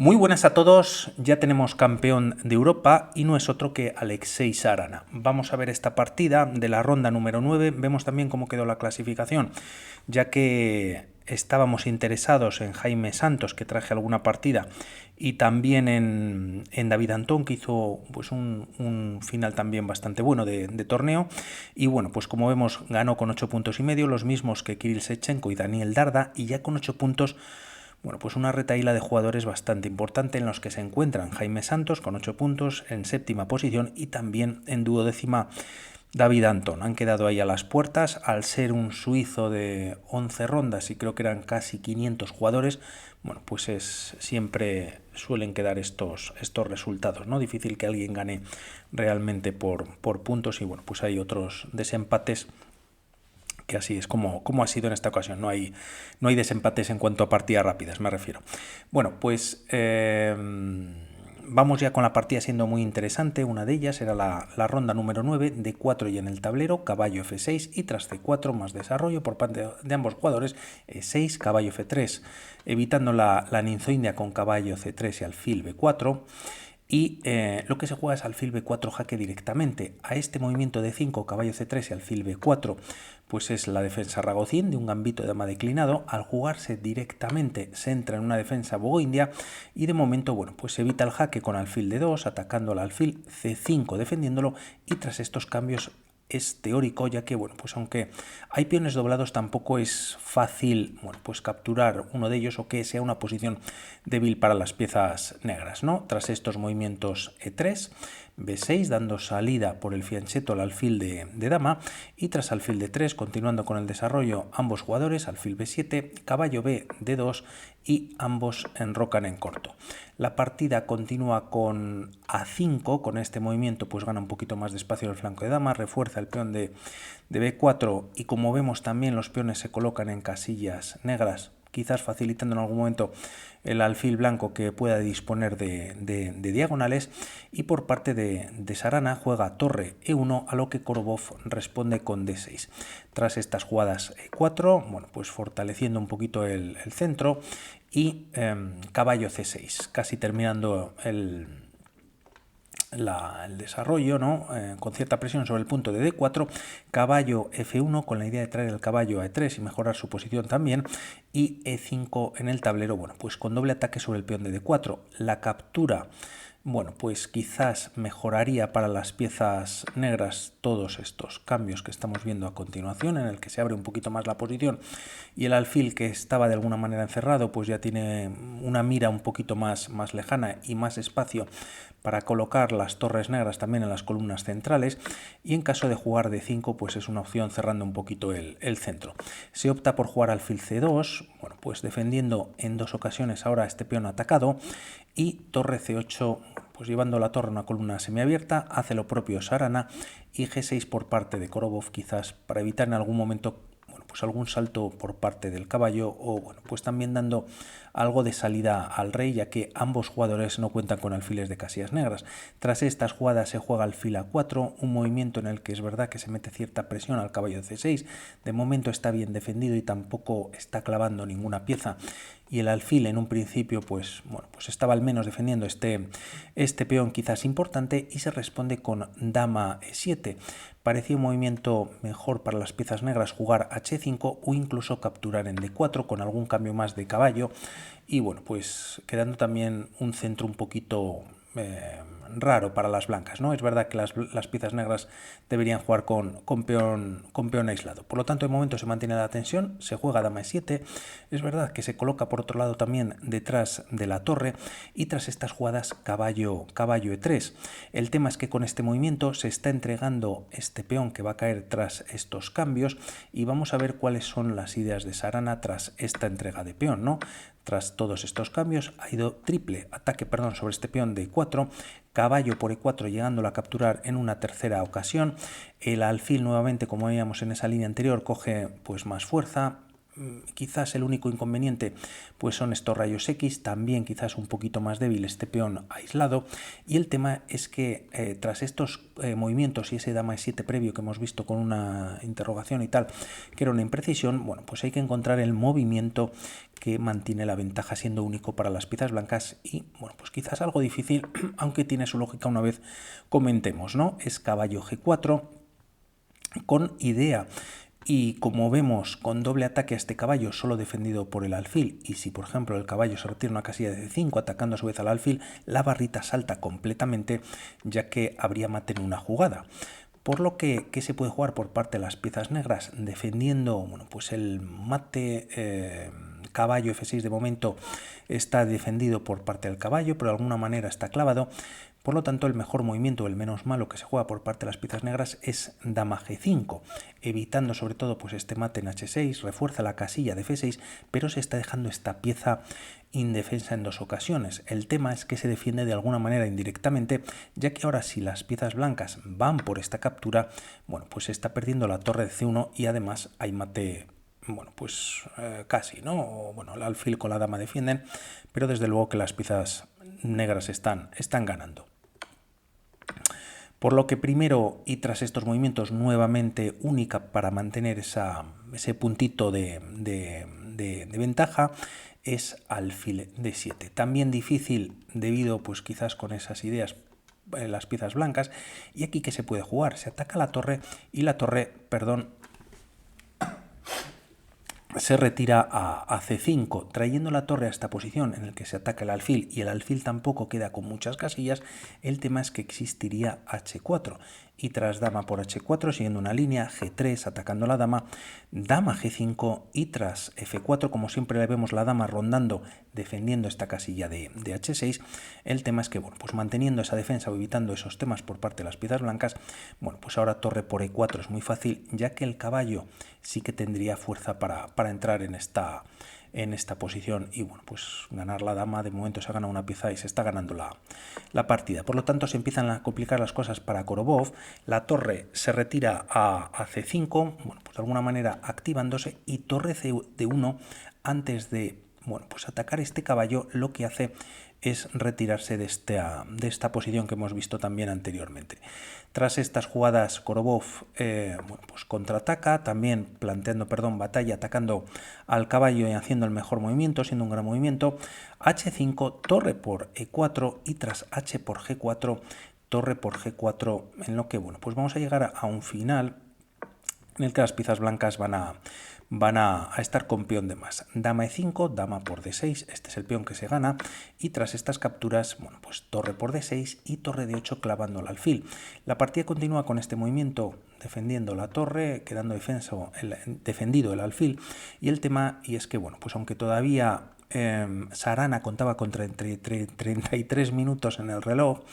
Muy buenas a todos, ya tenemos campeón de Europa y no es otro que Alexei Sarana. Vamos a ver esta partida de la ronda número 9, vemos también cómo quedó la clasificación, ya que estábamos interesados en Jaime Santos, que traje alguna partida, y también en David Antón, que hizo pues un final también bastante bueno de torneo, y bueno, pues como vemos ganó con 8 puntos y medio, los mismos que Kirill Sechenko y Daniel Darda, y ya con 8 puntos. Bueno, pues una retahíla de jugadores bastante importante en los que se encuentran Jaime Santos con 8 puntos en séptima posición y también en duodécima David Antón. Han quedado ahí a las puertas al ser un suizo de 11 rondas y creo que eran casi 500 jugadores. Bueno, pues siempre suelen quedar estos resultados, ¿no? Difícil que alguien gane realmente por puntos y bueno, pues hay otros desempates que así es como ha sido en esta ocasión. No hay desempates en cuanto a partidas rápidas, me refiero. Bueno, pues vamos ya con la partida siendo muy interesante. Una de ellas era la ronda número 9, D4 y en el tablero, caballo F6 y tras C4 más desarrollo por parte de ambos jugadores, E6, caballo F3, evitando la ninzoindia con caballo C3 y alfil B4. Y lo que se juega es alfil B4 jaque directamente. A este movimiento de 5, caballo C3 y alfil B4, pues es la defensa ragocín de un gambito de dama declinado. Al jugarse directamente se entra en una defensa bogo-india y de momento, bueno, pues se evita el jaque con alfil D2, atacando al alfil C5, defendiéndolo, y tras estos cambios es teórico, ya que, bueno, pues aunque hay peones doblados, tampoco es fácil, bueno, pues capturar uno de ellos o que sea una posición débil para las piezas negras, ¿no? Tras estos movimientos E3, B6, dando salida por el fianchetto al alfil de dama, y tras alfil D3, continuando con el desarrollo, ambos jugadores, alfil B7, caballo B, D2, y ambos enrocan en corto. La partida continúa con A5, con este movimiento pues gana un poquito más de espacio en el flanco de dama, refuerza el peón de B4 y como vemos también los peones se colocan en casillas negras, quizás facilitando en algún momento el alfil blanco que pueda disponer de diagonales, y por parte de Sarana juega torre E1, a lo que Korobov responde con D6. Tras estas jugadas E4, bueno, pues fortaleciendo un poquito el centro, y caballo C6, casi terminando el desarrollo, ¿no? Con cierta presión sobre el punto de D4, caballo F1 con la idea de traer el caballo a E3 y mejorar su posición también, y E5 en el tablero, bueno, pues con doble ataque sobre el peón de D4. La captura, bueno, pues quizás mejoraría para las piezas negras todos estos cambios que estamos viendo a continuación, en el que se abre un poquito más la posición y el alfil, que estaba de alguna manera encerrado, pues ya tiene una mira un poquito más lejana y más espacio para colocar las torres negras también en las columnas centrales, y en caso de jugar D5 pues es una opción cerrando un poquito el centro. Se opta por jugar alfil C2, bueno, pues defendiendo en dos ocasiones ahora este peón atacado, y torre C8, pues llevando la torre a una columna semiabierta. Hace lo propio Sarana, y G6 por parte de Korobov, quizás para evitar en algún momento pues algún salto por parte del caballo, o bueno, pues también dando algo de salida al rey, ya que ambos jugadores no cuentan con alfiles de casillas negras. Tras estas jugadas se juega alfil A4, un movimiento en el que es verdad que se mete cierta presión al caballo C6, de momento está bien defendido y tampoco está clavando ninguna pieza, y el alfil en un principio pues bueno, pues estaba al menos defendiendo este peón quizás importante, y se responde con dama E7. Parecía un movimiento mejor para las piezas negras jugar H5 o incluso capturar en D4 con algún cambio más de caballo, y bueno, pues quedando también un centro un poquito raro para las blancas, ¿no? Es verdad que las piezas negras deberían jugar con peón aislado. Por lo tanto, de momento se mantiene la tensión, se juega dama E7. Es verdad que se coloca por otro lado también detrás de la torre, y tras estas jugadas caballo E3. El tema es que con este movimiento se está entregando este peón que va a caer tras estos cambios, y vamos a ver cuáles son las ideas de Sarana tras esta entrega de peón, ¿no? Tras todos estos cambios ha ido triple ataque, sobre este peón de E4, caballo por E4 llegándolo a capturar en una tercera ocasión. El alfil nuevamente, como veíamos en esa línea anterior, coge pues más fuerza, quizás el único inconveniente pues son estos rayos X, también quizás un poquito más débil este peón aislado, y el tema es que tras estos movimientos y ese dama E7 previo que hemos visto con una interrogación y tal, que era una imprecisión, bueno, pues hay que encontrar el movimiento que mantiene la ventaja siendo único para las piezas blancas y, bueno, pues quizás algo difícil, aunque tiene su lógica una vez comentemos, ¿no? Es caballo G4 con idea. Y como vemos, con doble ataque a este caballo solo defendido por el alfil, y si por ejemplo el caballo se retira una casilla de C5 atacando a su vez al alfil, la barrita salta completamente, ya que habría mate en una jugada. Por lo que, ¿qué se puede jugar por parte de las piezas negras? Defendiendo, bueno, pues el mate caballo F6 de momento está defendido por parte del caballo, pero de alguna manera está clavado. Por lo tanto, el mejor movimiento, el menos malo que se juega por parte de las piezas negras es dama G5, evitando sobre todo pues este mate en H6, refuerza la casilla de F6, pero se está dejando esta pieza indefensa en dos ocasiones. El tema es que se defiende de alguna manera indirectamente, ya que ahora si las piezas blancas van por esta captura, bueno, pues se está perdiendo la torre de C1 y además hay mate, bueno, pues casi, ¿no? O, bueno, el alfil con la dama defienden, pero desde luego que las piezas negras están ganando. Por lo que primero, y tras estos movimientos, nuevamente única para mantener ese puntito de ventaja, es alfil D7. También difícil debido, pues quizás con esas ideas, las piezas blancas. Y aquí, ¿qué se puede jugar? Se ataca la torre y la torre, perdón, se retira a C5, trayendo la torre a esta posición en la que se ataca el alfil y el alfil tampoco queda con muchas casillas. El tema es que existiría H4 y tras dama por H4 siguiendo una línea, G3 atacando la dama, dama G5 y tras F4 como siempre le vemos la dama rondando defendiendo esta casilla de H6. El tema es que, bueno, pues manteniendo esa defensa o evitando esos temas por parte de las piezas blancas, bueno, pues ahora torre por E4 es muy fácil, ya que el caballo sí que tendría fuerza para entrar en esta posición y, bueno, pues ganar la dama. De momento se ha ganado una pieza y se está ganando la partida. Por lo tanto, se empiezan a complicar las cosas para Korobov. La torre se retira a C5, bueno, pues de alguna manera activándose, y torre C1 antes de, bueno, pues atacar este caballo, lo que hace es retirarse de esta posición que hemos visto también anteriormente. Tras estas jugadas, Korobov bueno, pues contraataca, también planteando, batalla, atacando al caballo y haciendo el mejor movimiento, siendo un gran movimiento. H5, torre por E4 y tras H por G4, torre por G4, en lo que, bueno, pues vamos a llegar a un final en el que las piezas blancas van a estar con peón de más. Dama E5, dama por D6, este es el peón que se gana, y tras estas capturas, bueno, pues torre por D6 y torre D8 clavando al alfil. La partida continúa con este movimiento defendiendo la torre, quedando defendido el alfil, y el tema es que, bueno, pues aunque todavía Sarana contaba con 33 minutos en el reloj,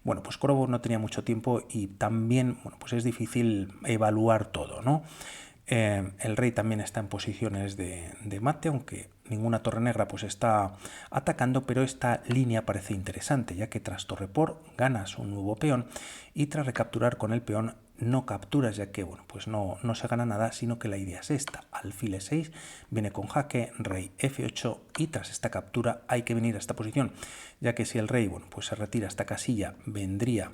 bueno, pues Korobov no tenía mucho tiempo y también, bueno, pues es difícil evaluar todo, ¿no? El rey también está en posiciones de mate, aunque ninguna torre negra pues está atacando, pero esta línea parece interesante, ya que tras torre por ganas un nuevo peón y tras recapturar con el peón no capturas, ya que, bueno, pues no se gana nada, sino que la idea es esta: alfil E6, viene con jaque, rey F8 y tras esta captura hay que venir a esta posición, ya que si el rey, bueno, pues se retira a esta casilla, vendría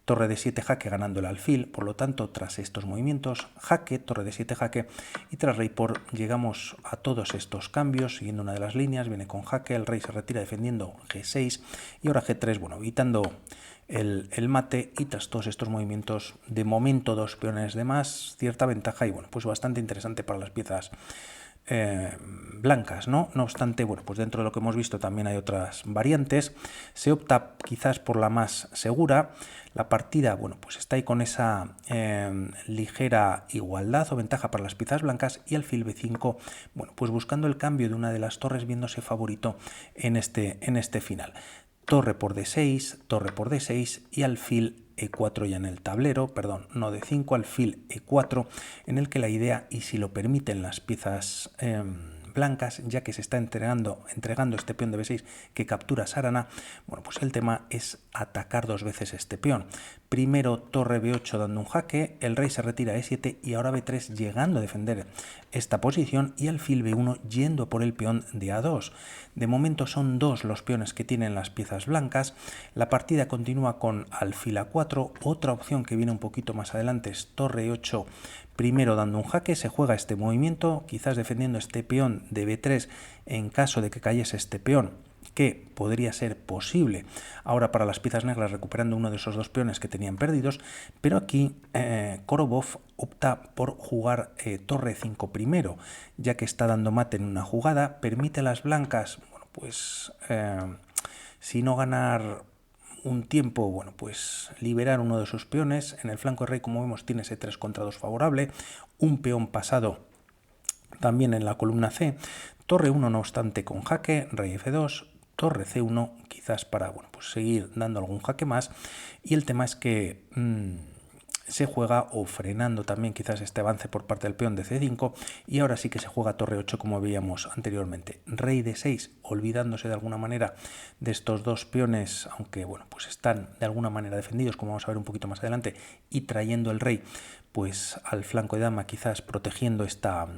torre de 7 jaque ganando el alfil. Por lo tanto, tras estos movimientos, jaque, torre de 7 jaque, y tras rey por llegamos a todos estos cambios siguiendo una de las líneas, viene con jaque, el rey se retira defendiendo G6 y ahora G3, bueno, evitando el mate, y tras todos estos movimientos, de momento dos peones de más, cierta ventaja y, bueno, pues bastante interesante para las piezas blancas, ¿no? No obstante, bueno, pues dentro de lo que hemos visto también hay otras variantes. Se opta quizás por la más segura. La partida, bueno, pues está ahí con esa ligera igualdad o ventaja para las piezas blancas, y alfil B5, bueno, pues buscando el cambio de una de las torres, viéndose favorito en este final. Torre por D6, torre por D6 y alfil E4 ya en el tablero, perdón, no D5, alfil E4, en el que la idea, y si lo permiten las piezas blancas, ya que se está entregando este peón de b6 que captura Sarana. Bueno, pues el tema es atacar dos veces este peón. Primero torre b8 dando un jaque, el rey se retira a e7 y ahora b3 llegando a defender esta posición y alfil b1 yendo por el peón de a2. De momento son dos los peones que tienen las piezas blancas. La partida continúa con alfil a4. Otra opción que viene un poquito más adelante es torre e8, primero dando un jaque. Se juega este movimiento, quizás defendiendo este peón de b3 en caso de que cayese este peón, que podría ser posible ahora para las piezas negras, recuperando uno de esos dos peones que tenían perdidos, pero aquí Korobov opta por jugar torre 5 primero, ya que está dando mate en una jugada, permite a las blancas, bueno, pues si no ganar un tiempo, bueno, pues liberar uno de sus peones. En el flanco de rey, como vemos, tiene ese 3 contra 2 favorable, un peón pasado también en la columna C, torre 1 no obstante con jaque, rey f2, torre c1 quizás para, bueno, pues seguir dando algún jaque más, y el tema es que se juega o frenando también quizás este avance por parte del peón de c5, y ahora sí que se juega torre 8 como veíamos anteriormente, rey d6, olvidándose de alguna manera de estos dos peones, aunque bueno, pues están de alguna manera defendidos, como vamos a ver un poquito más adelante, y trayendo el rey pues al flanco de dama, quizás protegiendo esta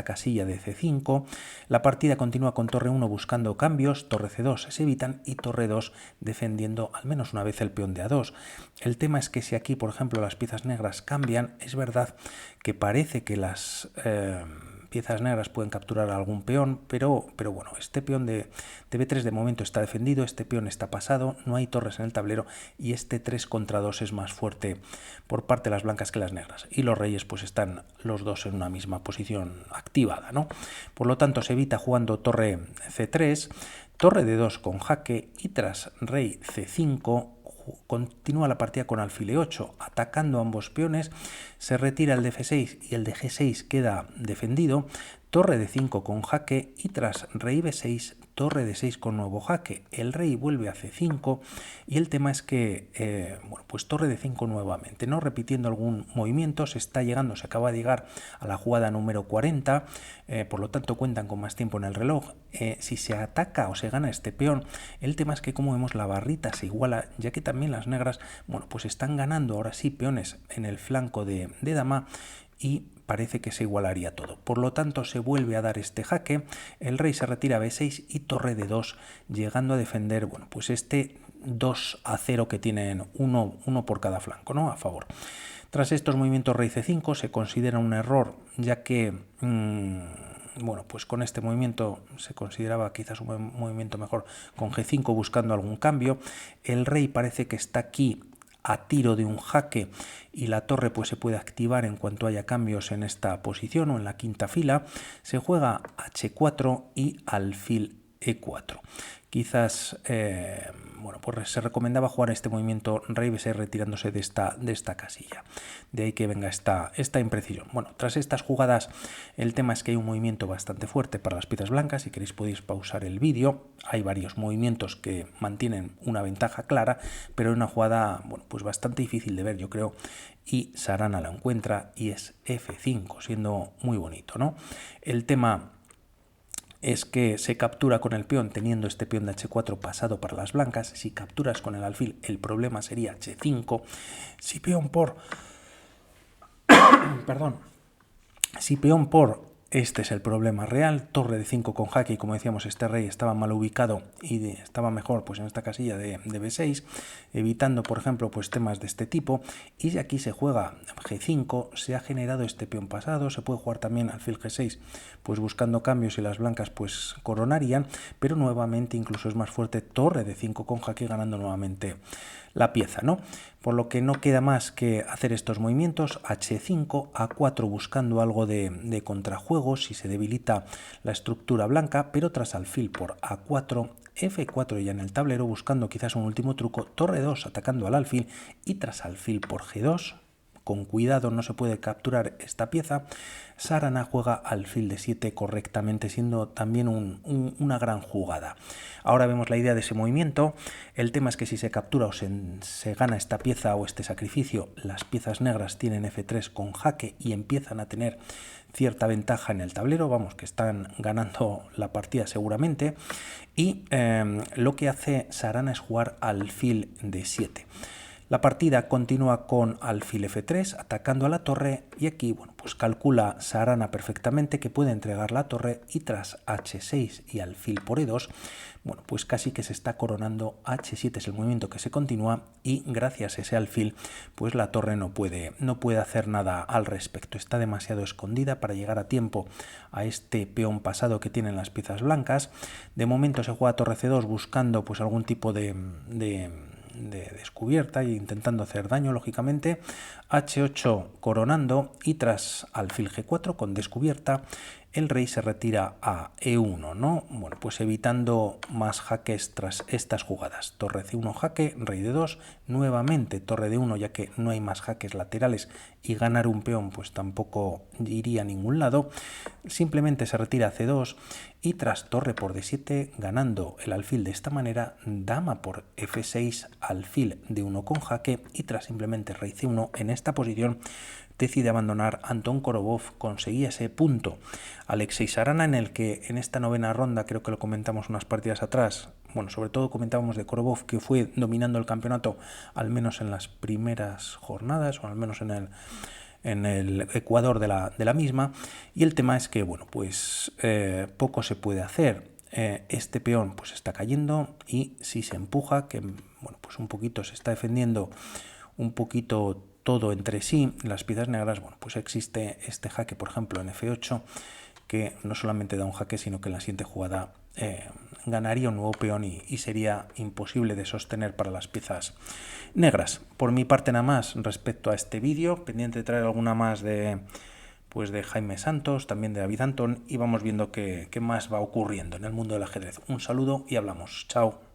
casilla de c5. La partida continúa con torre 1 buscando cambios, torre c2 se evitan y torre 2 defendiendo al menos una vez el peón de a2. El tema es que si aquí, por ejemplo, las piezas negras cambian, es verdad que parece que las piezas negras pueden capturar algún peón, pero bueno, este peón de b3 de momento está defendido, este peón está pasado, no hay torres en el tablero y este 3 contra 2 es más fuerte por parte de las blancas que las negras, y los reyes pues están los dos en una misma posición activada, ¿no? Por lo tanto se evita jugando torre c3, torre d2 con jaque y tras rey c5 continúa la partida con alfil e8, atacando ambos peones, se retira el de f6 y el de g6 queda defendido, torre de 5 con jaque y tras rey b6, torre de 6 con nuevo jaque, el rey vuelve a c5 y el tema es que, bueno, pues torre de 5 nuevamente, ¿no? Repitiendo algún movimiento, se acaba de llegar a la jugada número 40, por lo tanto cuentan con más tiempo en el reloj. Si se ataca o se gana este peón, el tema es que como vemos la barrita se iguala, ya que también las negras, bueno, pues están ganando ahora sí peones en el flanco de dama y parece que se igualaría todo. Por lo tanto se vuelve a dar este jaque, el rey se retira a b6 y torre de 2 llegando a defender, bueno, pues este 2-0 que tienen uno por cada flanco, ¿no? A favor. Tras estos movimientos rey c5 se considera un error, ya que bueno, pues con este movimiento se consideraba quizás un movimiento mejor con g5 buscando algún cambio. El rey parece que está aquí a tiro de un jaque y la torre pues se puede activar en cuanto haya cambios en esta posición o en la quinta fila. Se juega h4 y alfil e4. Quizás bueno, pues se recomendaba jugar este movimiento rey b6 retirándose de esta casilla. De ahí que venga esta imprecisión. Bueno, tras estas jugadas el tema es que hay un movimiento bastante fuerte para las piezas blancas. Si queréis podéis pausar el vídeo. Hay varios movimientos que mantienen una ventaja clara, pero es una jugada, bueno, pues bastante difícil de ver, yo creo, y Sarana la encuentra y es f5, siendo muy bonito, ¿no? El tema es que se captura con el peón teniendo este peón de h4 pasado para las blancas. Si capturas con el alfil, el problema sería h5. Si peón por perdón, si peón por, este es el problema real, torre de 5 con jaque, y como decíamos este rey estaba mal ubicado y estaba mejor pues en esta casilla de b6, evitando por ejemplo pues temas de este tipo, y aquí se juega g5, se ha generado este peón pasado, se puede jugar también alfil g6 pues buscando cambios y las blancas pues coronarían, pero nuevamente incluso es más fuerte torre de 5 con jaque ganando nuevamente la pieza, ¿no? Por lo que no queda más que hacer estos movimientos, h5, a4 buscando algo de contrajuego si se debilita la estructura blanca, pero tras alfil por a4, f4 ya en el tablero buscando quizás un último truco, torre 2 atacando al alfil y tras alfil por g2, con cuidado, no se puede capturar esta pieza, Sarana juega alfil de 7 correctamente, siendo también una gran jugada. Ahora vemos la idea de ese movimiento. El tema es que si se captura o se gana esta pieza o este sacrificio, las piezas negras tienen F3 con jaque y empiezan a tener cierta ventaja en el tablero, vamos, que están ganando la partida seguramente, y lo que hace Sarana es jugar alfil de 7. La partida continúa con alfil F3 atacando a la torre, y aquí bueno, pues calcula Sarana perfectamente que puede entregar la torre, y tras H6 y alfil por E2, bueno, pues casi que se está coronando. H7 es el movimiento que se continúa, y gracias a ese alfil pues la torre no puede hacer nada al respecto, está demasiado escondida para llegar a tiempo a este peón pasado que tienen las piezas blancas. De momento se juega torre C2 buscando pues algún tipo de descubierta e intentando hacer daño, lógicamente. H8 coronando, y tras alfil G4 con descubierta el rey se retira a E1, ¿no? Bueno, pues evitando más jaques tras estas jugadas. Torre C1 jaque, rey D2, nuevamente torre D1, ya que no hay más jaques laterales y ganar un peón pues tampoco iría a ningún lado. Simplemente se retira a C2, y tras torre por D7, ganando el alfil de esta manera, dama por F6, alfil D1 con jaque, y tras simplemente rey C1 en esta posición decide abandonar Anton Korobov. Conseguía ese punto Alexei Sarana, en el que en esta novena ronda, creo que lo comentamos unas partidas atrás, bueno, sobre todo comentábamos de Korobov, que fue dominando el campeonato al menos en las primeras jornadas, o al menos en el ecuador de la misma, y el tema es que bueno, pues poco se puede hacer. Este peón pues está cayendo, y si se empuja, que bueno, pues un poquito se está defendiendo un poquito todo entre sí, las piezas negras, bueno, pues existe este jaque, por ejemplo, en F8, que no solamente da un jaque, sino que en la siguiente jugada ganaría un nuevo peón, y sería imposible de sostener para las piezas negras. Por mi parte nada más respecto a este vídeo, pendiente de traer alguna más de Jaime Santos, también de David Antón, y vamos viendo qué más va ocurriendo en el mundo del ajedrez. Un saludo y hablamos. Chao.